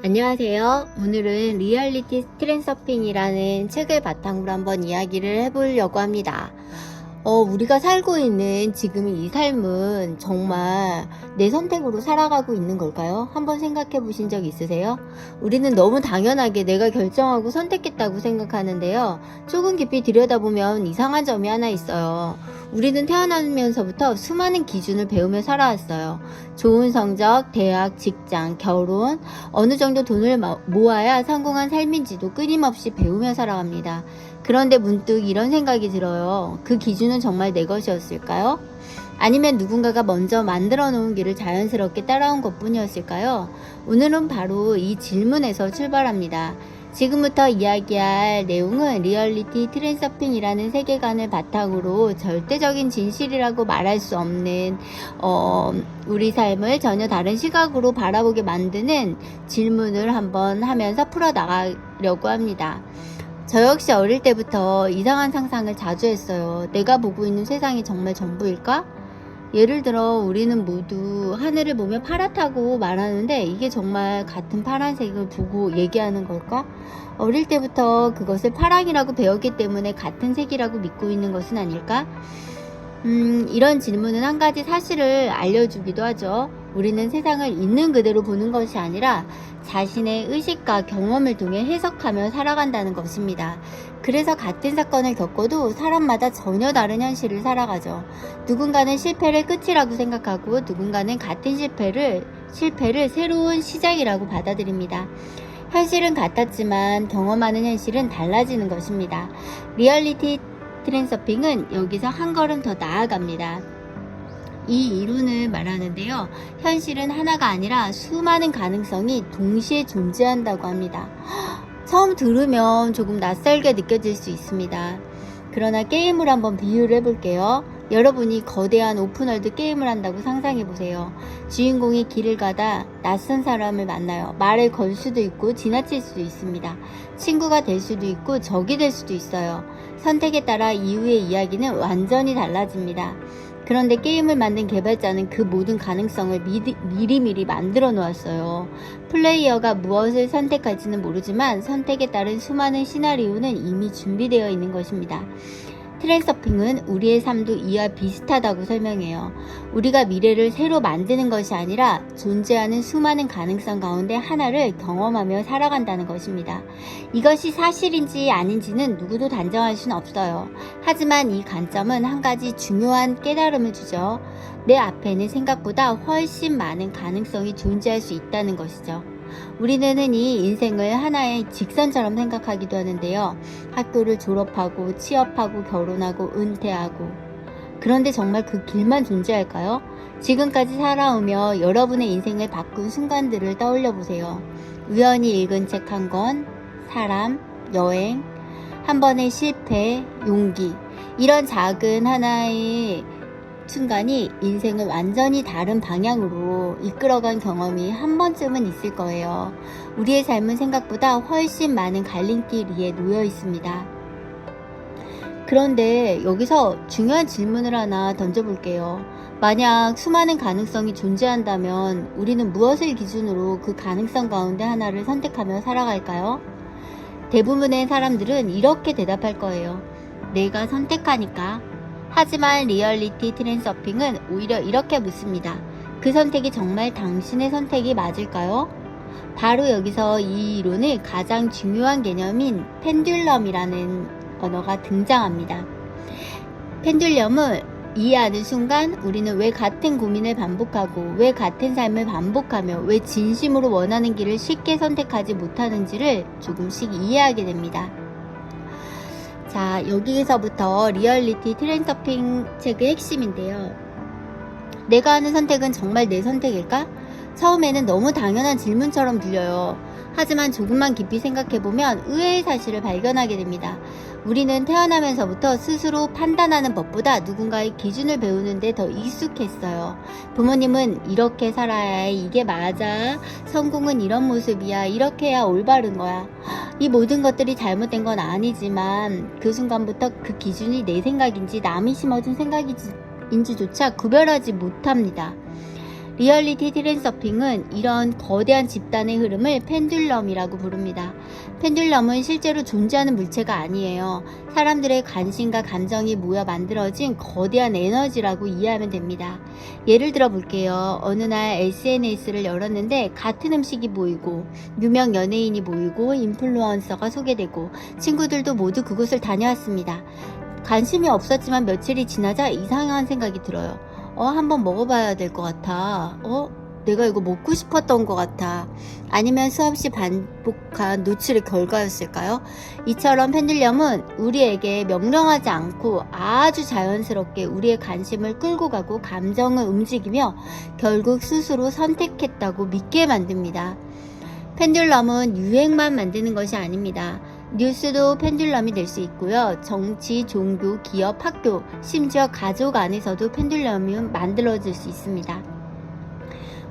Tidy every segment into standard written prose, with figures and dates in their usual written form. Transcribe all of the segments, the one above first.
안녕하세요. 오늘은 리얼리티 트랜서핑이라는 책을 바탕으로 한번 이야기를 해보려고 합니다. 우리가 살고 있는 지금 이 삶은 정말 내 선택으로 살아가고 있는 걸까요? 한번 생각해 보신 적 있으세요? 우리는 너무 당연하게 내가 결정하고 선택했다고 생각하는데요. 조금 깊이 들여다보면 이상한 점이 하나 있어요. 우리는 태어나면서부터 수많은 기준을 배우며 살아왔어요. 좋은 성적, 대학, 직장, 결혼, 어느 정도 돈을 모아야 성공한 삶인지도 끊임없이 배우며 살아갑니다. 그런데 문득 이런 생각이 들어요. 그 기준은 정말 내 것이었을까요? 아니면 누군가가 먼저 만들어 놓은 길을 자연스럽게 따라온 것 뿐이었을까요? 오늘은 바로 이 질문에서 출발합니다. 지금부터 이야기할 내용은 리얼리티 트랜서핑이라는 세계관을 바탕으로 절대적인 진실이라고 말할 수 없는 우리 삶을 전혀 다른 시각으로 바라보게 만드는 질문을 한번 하면서 풀어나가려고 합니다. 저 역시 어릴 때부터 이상한 상상을 자주 했어요. 내가 보고 있는 세상이 정말 전부일까? 예를 들어 우리는 모두 하늘을 보며 파랗다고 말하는데 이게 정말 같은 파란색을 보고 얘기하는 걸까? 어릴 때부터 그것을 파랑이라고 배웠기 때문에 같은 색이라고 믿고 있는 것은 아닐까? 이런 질문은 한 가지 사실을 알려주기도 하죠. 우리는 세상을 있는 그대로 보는 것이 아니라 자신의 의식과 경험을 통해 해석하며 살아간다는 것입니다. 그래서 같은 사건을 겪어도 사람마다 전혀 다른 현실을 살아가죠. 누군가는 실패를 끝이라고 생각하고 누군가는 같은 실패를 새로운 시작이라고 받아들입니다. 현실은 같았지만 경험하는 현실은 달라지는 것입니다. 리얼리티 트랜서핑은 여기서 한 걸음 더 나아갑니다. 이 이론을 말하는데요. 현실은 하나가 아니라 수많은 가능성이 동시에 존재한다고 합니다. 처음 들으면 조금 낯설게 느껴질 수 있습니다. 그러나 게임을 한번 비유를 해볼게요. 여러분이 거대한 오픈월드 게임을 한다고 상상해보세요. 주인공이 길을 가다 낯선 사람을 만나요. 말을 걸 수도 있고 지나칠 수도 있습니다. 친구가 될 수도 있고 적이 될 수도 있어요. 선택에 따라 이후의 이야기는 완전히 달라집니다. 그런데 게임을 만든 개발자는 그 모든 가능성을 미리미리 만들어 놓았어요. 플레이어가 무엇을 선택할지는 모르지만 선택에 따른 수많은 시나리오는 이미 준비되어 있는 것입니다. 트랜서핑은 우리의 삶도 이와 비슷하다고 설명해요. 우리가 미래를 새로 만드는 것이 아니라 존재하는 수많은 가능성 가운데 하나를 경험하며 살아간다는 것입니다. 이것이 사실인지 아닌지는 누구도 단정할 수는 없어요. 하지만 이 관점은 한 가지 중요한 깨달음을 주죠. 내 앞에는 생각보다 훨씬 많은 가능성이 존재할 수 있다는 것이죠. 우리는 흔히 인생을 하나의 직선처럼 생각하기도 하는데요. 학교를 졸업하고 취업하고 결혼하고 은퇴하고 그런데 정말 그 길만 존재할까요? 지금까지 살아오며 여러분의 인생을 바꾼 순간들을 떠올려 보세요. 우연히 읽은 책 한 권, 사람, 여행, 한 번의 실패, 용기 이런 작은 하나의 순간이 인생을 완전히 다른 방향으로 이끌어간 경험이 한 번쯤은 있을 거예요. 우리의 삶은 생각보다 훨씬 많은 갈림길 위에 놓여 있습니다. 그런데 여기서 중요한 질문을 하나 던져볼게요. 만약 수많은 가능성이 존재한다면 우리는 무엇을 기준으로 그 가능성 가운데 하나를 선택하며 살아갈까요? 대부분의 사람들은 이렇게 대답할 거예요. 내가 선택하니까. 하지만 리얼리티 트랜서핑은 오히려 이렇게 묻습니다. 그 선택이 정말 당신의 선택이 맞을까요? 바로 여기서 이 이론의 가장 중요한 개념인 펜듈럼이라는 언어가 등장합니다. 펜듈럼을 이해하는 순간 우리는 왜 같은 고민을 반복하고 왜 같은 삶을 반복하며 왜 진심으로 원하는 길을 쉽게 선택하지 못하는지를 조금씩 이해하게 됩니다. 자, 여기서부터 리얼리티 트랜서핑 책의 핵심인데요. 내가 하는 선택은 정말 내 선택일까? 처음에는 너무 당연한 질문처럼 들려요. 하지만 조금만 깊이 생각해보면 의외의 사실을 발견하게 됩니다. 우리는 태어나면서부터 스스로 판단하는 법보다 누군가의 기준을 배우는데 더 익숙했어요. 부모님은 이렇게 살아야 해, 이게 맞아, 성공은 이런 모습이야, 이렇게 해야 올바른 거야. 이 모든 것들이 잘못된 건 아니지만 그 순간부터 그 기준이 내 생각인지 남이 심어준 생각인지조차 구별하지 못합니다. 리얼리티 트랜서핑은 이런 거대한 집단의 흐름을 펜듈럼이라고 부릅니다. 펜듈럼은 실제로 존재하는 물체가 아니에요. 사람들의 관심과 감정이 모여 만들어진 거대한 에너지라고 이해하면 됩니다. 예를 들어 볼게요. 어느 날 SNS를 열었는데 같은 음식이 보이고 유명 연예인이 모이고 인플루언서가 소개되고 친구들도 모두 그곳을 다녀왔습니다. 관심이 없었지만 며칠이 지나자 이상한 생각이 들어요. 한번 먹어봐야 될 것 같아. 내가 이거 먹고 싶었던 것 같아. 아니면 수없이 반복한 노출의 결과였을까요? 이처럼 펜듈럼은 우리에게 명령하지 않고 아주 자연스럽게 우리의 관심을 끌고 가고 감정을 움직이며 결국 스스로 선택했다고 믿게 만듭니다. 펜듈럼은 유행만 만드는 것이 아닙니다. 뉴스도 펜듈럼이 될 수 있고요. 정치, 종교, 기업, 학교, 심지어 가족 안에서도 펜듈럼이 만들어질 수 있습니다.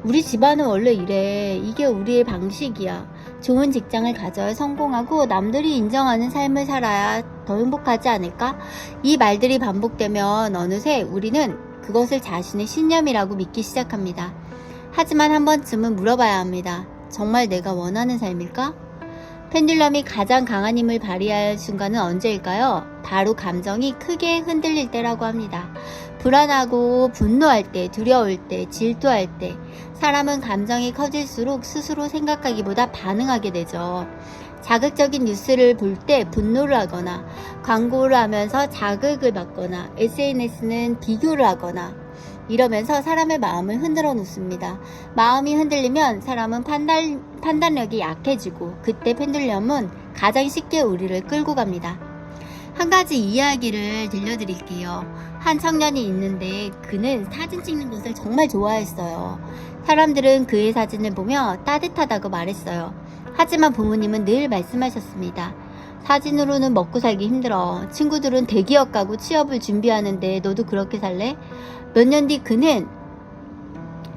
우리 집안은 원래 이래. 이게 우리의 방식이야. 좋은 직장을 가져야 성공하고 남들이 인정하는 삶을 살아야 더 행복하지 않을까? 이 말들이 반복되면 어느새 우리는 그것을 자신의 신념이라고 믿기 시작합니다. 하지만 한 번쯤은 물어봐야 합니다. 정말 내가 원하는 삶일까? 펜듈럼이 가장 강한 힘을 발휘할 순간은 언제일까요? 바로 감정이 크게 흔들릴 때라고 합니다. 불안하고 분노할 때, 두려울 때, 질투할 때 사람은 감정이 커질수록 스스로 생각하기보다 반응하게 되죠. 자극적인 뉴스를 볼 때 분노를 하거나 광고를 하면서 자극을 받거나 SNS는 비교를 하거나 이러면서 사람의 마음을 흔들어 놓습니다. 마음이 흔들리면 사람은 판단력이 약해지고 그때 펜듈럼은 가장 쉽게 우리를 끌고 갑니다. 한 가지 이야기를 들려드릴게요. 한 청년이 있는데 그는 사진 찍는 것을 정말 좋아했어요. 사람들은 그의 사진을 보며 따뜻하다고 말했어요. 하지만 부모님은 늘 말씀하셨습니다. 사진으로는 먹고 살기 힘들어. 친구들은 대기업 가고 취업을 준비하는데 너도 그렇게 살래? 몇 년 뒤 그는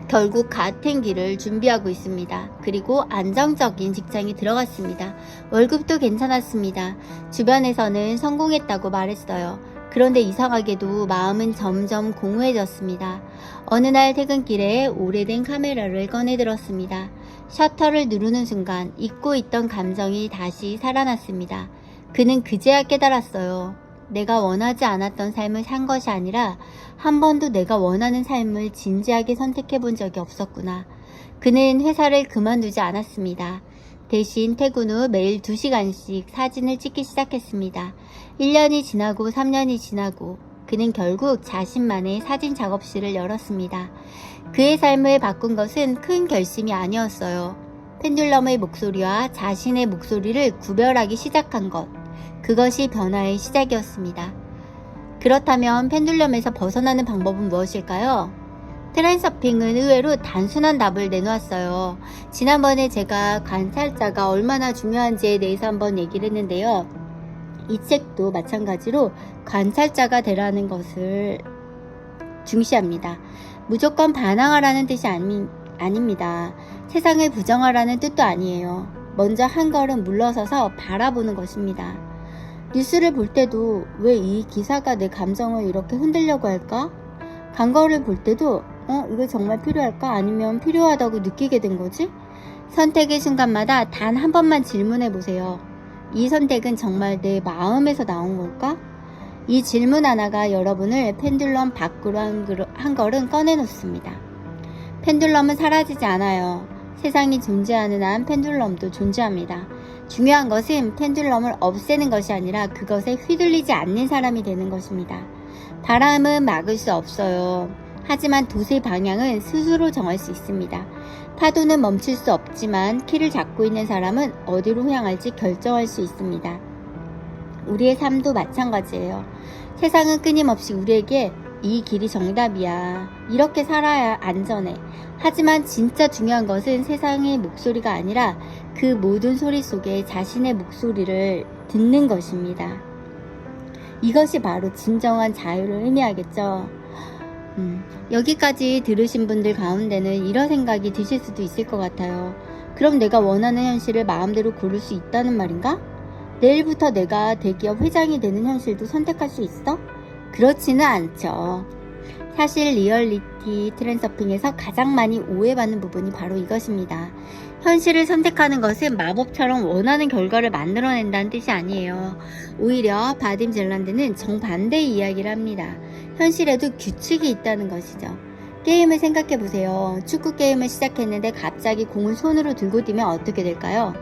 결국 같은 길을 준비하고 있습니다. 그리고 안정적인 직장에 들어갔습니다. 월급도 괜찮았습니다. 주변에서는 성공했다고 말했어요. 그런데 이상하게도 마음은 점점 공허해졌습니다. 어느 날 퇴근길에 오래된 카메라를 꺼내 들었습니다. 셔터를 누르는 순간 잊고 있던 감정이 다시 살아났습니다. 그는 그제야 깨달았어요. 내가 원하지 않았던 삶을 산 것이 아니라 한 번도 내가 원하는 삶을 진지하게 선택해 본 적이 없었구나. 그는 회사를 그만두지 않았습니다. 대신 퇴근 후 매일 2시간씩 사진을 찍기 시작했습니다. 1년이 지나고 3년이 지나고 그는 결국 자신만의 사진 작업실을 열었습니다. 그의 삶을 바꾼 것은 큰 결심이 아니었어요. 펜듈럼의 목소리와 자신의 목소리를 구별하기 시작한 것. 그것이 변화의 시작이었습니다. 그렇다면 펜듈럼에서 벗어나는 방법은 무엇일까요? 트랜서핑은 의외로 단순한 답을 내놓았어요. 지난번에 제가 관찰자가 얼마나 중요한지에 대해서 한번 얘기를 했는데요. 이 책도 마찬가지로 관찰자가 되라는 것을 중시합니다. 무조건 반항하라는 뜻이 아닙니다. 세상을 부정하라는 뜻도 아니에요. 먼저 한 걸음 물러서서 바라보는 것입니다. 뉴스를 볼 때도 왜 이 기사가 내 감정을 이렇게 흔들려고 할까? 광고를 볼 때도 이거 정말 필요할까? 아니면 필요하다고 느끼게 된 거지? 선택의 순간마다 단 한 번만 질문해 보세요. 이 선택은 정말 내 마음에서 나온 걸까? 이 질문 하나가 여러분을 펜듈럼 밖으로 한 걸음 꺼내놓습니다. 펜듈럼은 사라지지 않아요. 세상이 존재하는 한 펜듈럼도 존재합니다. 중요한 것은 펜듈럼을 없애는 것이 아니라 그것에 휘둘리지 않는 사람이 되는 것입니다. 바람은 막을 수 없어요. 하지만 돛의 방향은 스스로 정할 수 있습니다. 파도는 멈출 수 없지만 키를 잡고 있는 사람은 어디로 향할지 결정할 수 있습니다. 우리의 삶도 마찬가지예요. 세상은 끊임없이 우리에게 이 길이 정답이야. 이렇게 살아야 안전해. 하지만 진짜 중요한 것은 세상의 목소리가 아니라 그 모든 소리 속에 자신의 목소리를 듣는 것입니다. 이것이 바로 진정한 자유를 의미하겠죠. 여기까지 들으신 분들 가운데는 이런 생각이 드실 수도 있을 것 같아요. 그럼 내가 원하는 현실을 마음대로 고를 수 있다는 말인가? 내일부터 내가 대기업 회장이 되는 현실도 선택할 수 있어? 그렇지는 않죠. 사실 리얼리티 트랜서핑에서 가장 많이 오해받는 부분이 바로 이것입니다. 현실을 선택하는 것은 마법처럼 원하는 결과를 만들어낸다는 뜻이 아니에요. 오히려 바딤 젤란드는 정반대의 이야기를 합니다. 현실에도 규칙이 있다는 것이죠. 게임을 생각해보세요. 축구 게임을 시작했는데 갑자기 공을 손으로 들고 뛰면 어떻게 될까요?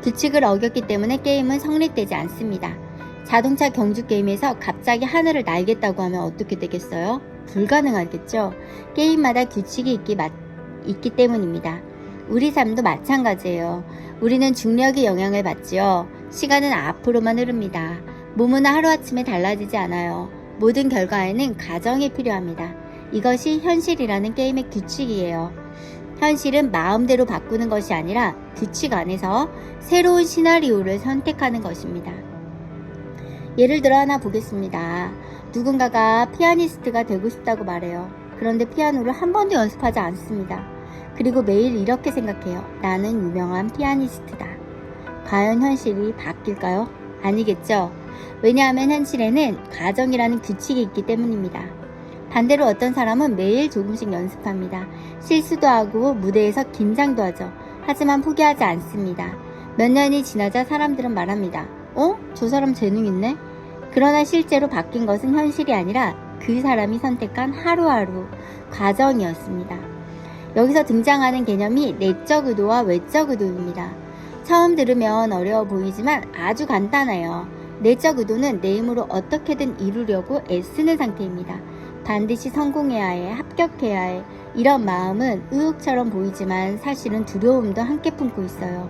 규칙을 어겼기 때문에 게임은 성립되지 않습니다. 자동차 경주 게임에서 갑자기 하늘을 날겠다고 하면 어떻게 되겠어요? 불가능하겠죠. 게임마다 규칙이 있기 때문입니다. 우리 삶도 마찬가지예요. 우리는 중력의 영향을 받지요. 시간은 앞으로만 흐릅니다. 몸은 하루아침에 달라지지 않아요. 모든 결과에는 과정이 필요합니다. 이것이 현실이라는 게임의 규칙이에요. 현실은 마음대로 바꾸는 것이 아니라 규칙 안에서 새로운 시나리오를 선택하는 것입니다. 예를 들어 하나 보겠습니다. 누군가가 피아니스트가 되고 싶다고 말해요. 그런데 피아노를 한 번도 연습하지 않습니다. 그리고 매일 이렇게 생각해요. 나는 유명한 피아니스트다. 과연 현실이 바뀔까요? 아니겠죠. 왜냐하면 현실에는 과정이라는 규칙이 있기 때문입니다. 반대로 어떤 사람은 매일 조금씩 연습합니다. 실수도 하고 무대에서 긴장도 하죠. 하지만 포기하지 않습니다. 몇 년이 지나자 사람들은 말합니다. 저 사람 재능 있네? 그러나 실제로 바뀐 것은 현실이 아니라 그 사람이 선택한 하루하루 과정이었습니다. 여기서 등장하는 개념이 내적 의도와 외적 의도입니다. 처음 들으면 어려워 보이지만 아주 간단해요. 내적 의도는 내 힘으로 어떻게든 이루려고 애쓰는 상태입니다. 반드시 성공해야 해, 합격해야 해. 이런 마음은 의욕처럼 보이지만 사실은 두려움도 함께 품고 있어요.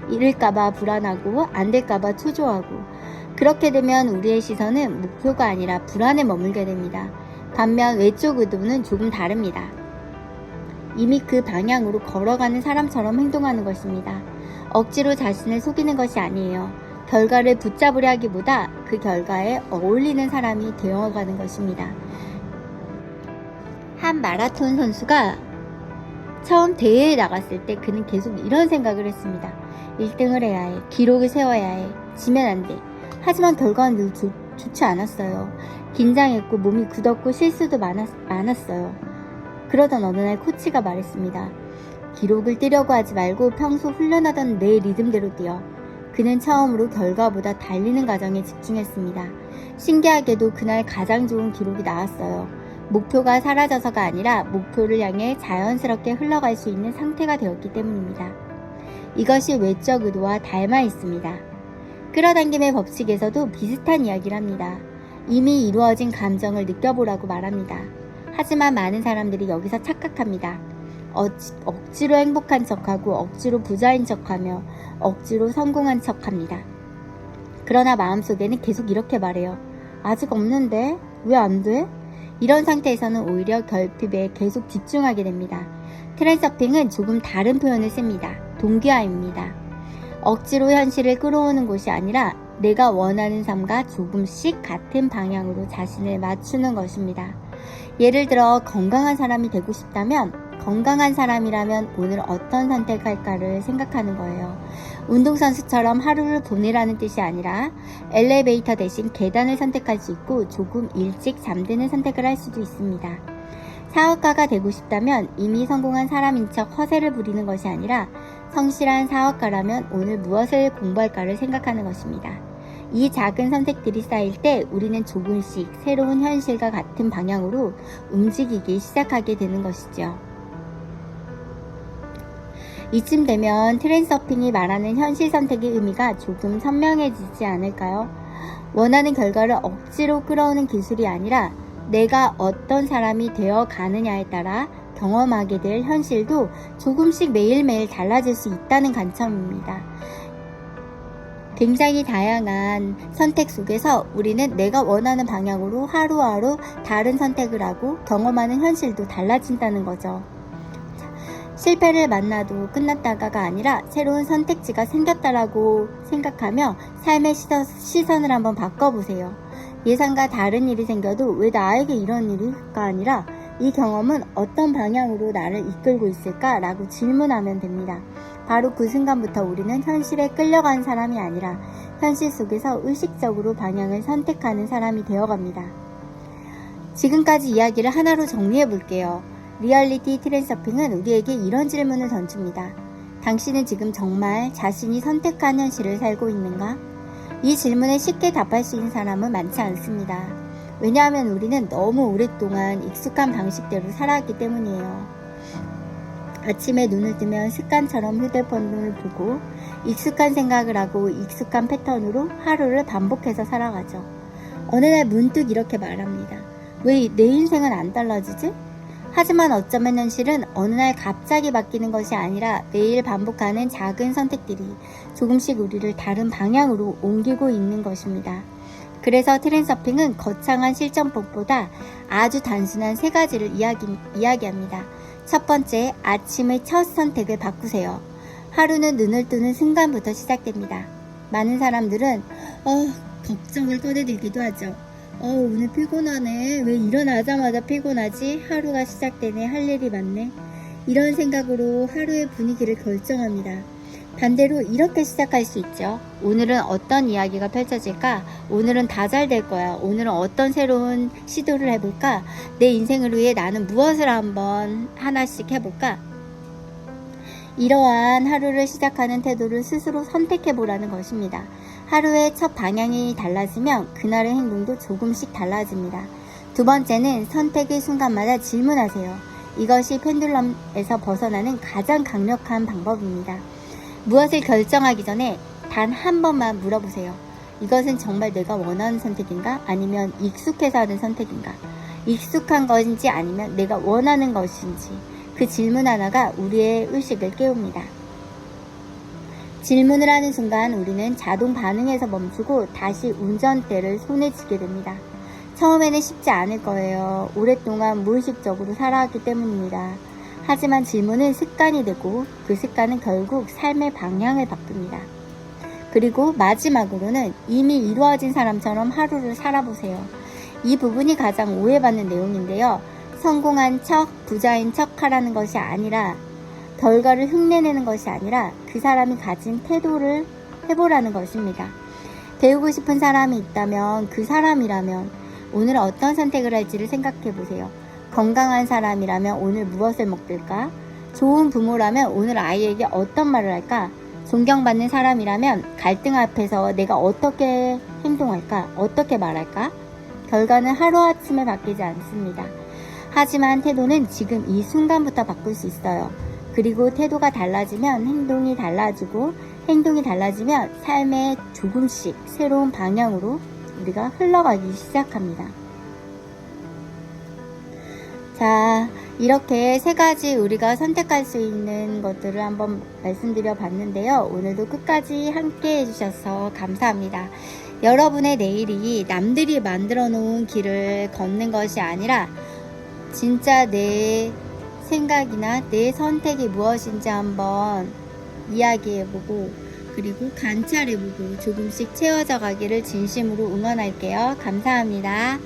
잃을까봐 불안하고 안 될까봐 초조하고. 그렇게 되면 우리의 시선은 목표가 아니라 불안에 머물게 됩니다. 반면 외적 의도는 조금 다릅니다. 이미 그 방향으로 걸어가는 사람처럼 행동하는 것입니다. 억지로 자신을 속이는 것이 아니에요. 결과를 붙잡으려 하기보다 그 결과에 어울리는 사람이 되어가는 것입니다. 한 마라톤 선수가 처음 대회에 나갔을 때 그는 계속 이런 생각을 했습니다. 1등을 해야 해. 기록을 세워야 해. 지면 안 돼. 하지만 결과는 늘 좋지 않았어요. 긴장했고 몸이 굳었고 실수도 많았어요. 그러던 어느 날 코치가 말했습니다. 기록을 뛰려고 하지 말고 평소 훈련하던 내 리듬대로 뛰어. 그는 처음으로 결과보다 달리는 과정에 집중했습니다. 신기하게도 그날 가장 좋은 기록이 나왔어요. 목표가 사라져서가 아니라 목표를 향해 자연스럽게 흘러갈 수 있는 상태가 되었기 때문입니다. 이것이 외적 의도와 닮아 있습니다. 끌어당김의 법칙에서도 비슷한 이야기를 합니다. 이미 이루어진 감정을 느껴보라고 말합니다. 하지만 많은 사람들이 여기서 착각합니다. 억지로 행복한 척하고 억지로 부자인 척하며 억지로 성공한 척합니다. 그러나 마음속에는 계속 이렇게 말해요. 아직 없는데? 왜 안 돼? 이런 상태에서는 오히려 결핍에 계속 집중하게 됩니다. 트랜서핑은 조금 다른 표현을 씁니다. 동기화입니다. 억지로 현실을 끌어오는 곳이 아니라 내가 원하는 삶과 조금씩 같은 방향으로 자신을 맞추는 것입니다. 예를 들어 건강한 사람이 되고 싶다면 건강한 사람이라면 오늘 어떤 선택할까를 생각하는 거예요. 운동선수처럼 하루를 보내라는 뜻이 아니라 엘리베이터 대신 계단을 선택할 수 있고 조금 일찍 잠드는 선택을 할 수도 있습니다. 사업가가 되고 싶다면 이미 성공한 사람인 척 허세를 부리는 것이 아니라 성실한 사업가라면 오늘 무엇을 공부할까를 생각하는 것입니다. 이 작은 선택들이 쌓일 때 우리는 조금씩 새로운 현실과 같은 방향으로 움직이기 시작하게 되는 것이죠. 이쯤 되면 트랜서핑이 말하는 현실 선택의 의미가 조금 선명해지지 않을까요? 원하는 결과를 억지로 끌어오는 기술이 아니라 내가 어떤 사람이 되어 가느냐에 따라 경험하게 될 현실도 조금씩 매일매일 달라질 수 있다는 관점입니다. 굉장히 다양한 선택 속에서 우리는 내가 원하는 방향으로 하루하루 다른 선택을 하고 경험하는 현실도 달라진다는 거죠. 실패를 만나도 끝났다가가 아니라 새로운 선택지가 생겼다라고 생각하며 삶의 시선을 한번 바꿔보세요. 예상과 다른 일이 생겨도 왜 나에게 이런 일일까 아니라 이 경험은 어떤 방향으로 나를 이끌고 있을까라고 질문하면 됩니다. 바로 그 순간부터 우리는 현실에 끌려간 사람이 아니라 현실 속에서 의식적으로 방향을 선택하는 사람이 되어갑니다. 지금까지 이야기를 하나로 정리해 볼게요. 리얼리티 트랜서핑은 우리에게 이런 질문을 던집니다. 당신은 지금 정말 자신이 선택한 현실을 살고 있는가? 이 질문에 쉽게 답할 수 있는 사람은 많지 않습니다. 왜냐하면 우리는 너무 오랫동안 익숙한 방식대로 살아왔기 때문이에요. 아침에 눈을 뜨면 습관처럼 휴대폰을 보고 익숙한 생각을 하고 익숙한 패턴으로 하루를 반복해서 살아가죠. 어느 날 문득 이렇게 말합니다. 왜 내 인생은 안 달라지지? 하지만 어쩌면 현실은 어느 날 갑자기 바뀌는 것이 아니라 매일 반복하는 작은 선택들이 조금씩 우리를 다른 방향으로 옮기고 있는 것입니다. 그래서 트랜서핑은 거창한 실전법보다 아주 단순한 세 가지를 이야기합니다. 첫 번째, 아침의 첫 선택을 바꾸세요. 하루는 눈을 뜨는 순간부터 시작됩니다. 많은 사람들은 걱정을 꺼내들기도 하죠. 오늘 피곤하네. 왜 일어나자마자 피곤하지? 하루가 시작되네. 할 일이 많네. 이런 생각으로 하루의 분위기를 결정합니다. 반대로 이렇게 시작할 수 있죠. 오늘은 어떤 이야기가 펼쳐질까? 오늘은 다 잘 될 거야. 오늘은 어떤 새로운 시도를 해볼까? 내 인생을 위해 나는 무엇을 한번 하나씩 해볼까? 이러한 하루를 시작하는 태도를 스스로 선택해보라는 것입니다. 하루의 첫 방향이 달라지면 그날의 행동도 조금씩 달라집니다. 두 번째는 선택의 순간마다 질문하세요. 이것이 펜듈럼에서 벗어나는 가장 강력한 방법입니다. 무엇을 결정하기 전에 단 한 번만 물어보세요. 이것은 정말 내가 원하는 선택인가? 아니면 익숙해서 하는 선택인가? 익숙한 것인지 아니면 내가 원하는 것인지 그 질문 하나가 우리의 의식을 깨웁니다. 질문을 하는 순간 우리는 자동 반응에서 멈추고 다시 운전대를 손에 쥐게 됩니다. 처음에는 쉽지 않을 거예요. 오랫동안 무의식적으로 살아왔기 때문입니다. 하지만 질문은 습관이 되고 그 습관은 결국 삶의 방향을 바꿉니다. 그리고 마지막으로는 이미 이루어진 사람처럼 하루를 살아보세요. 이 부분이 가장 오해받는 내용인데요. 성공한 척, 부자인 척 하라는 것이 아니라 결과를 흉내내는 것이 아니라 그 사람이 가진 태도를 해보라는 것입니다. 배우고 싶은 사람이 있다면 그 사람이라면 오늘 어떤 선택을 할지를 생각해 보세요. 건강한 사람이라면 오늘 무엇을 먹을까? 좋은 부모라면 오늘 아이에게 어떤 말을 할까? 존경받는 사람이라면 갈등 앞에서 내가 어떻게 행동할까? 어떻게 말할까? 결과는 하루아침에 바뀌지 않습니다. 하지만 태도는 지금 이 순간부터 바꿀 수 있어요. 그리고 태도가 달라지면 행동이 달라지고 행동이 달라지면 삶에 조금씩 새로운 방향으로 우리가 흘러가기 시작합니다. 자, 이렇게 세 가지 우리가 선택할 수 있는 것들을 한번 말씀드려 봤는데요. 오늘도 끝까지 함께 해주셔서 감사합니다. 여러분의 내일이 남들이 만들어 놓은 길을 걷는 것이 아니라 진짜 내 생각이나 내 선택이 무엇인지 한번 이야기해보고 그리고 관찰해보고 조금씩 채워져 가기를 진심으로 응원할게요. 감사합니다.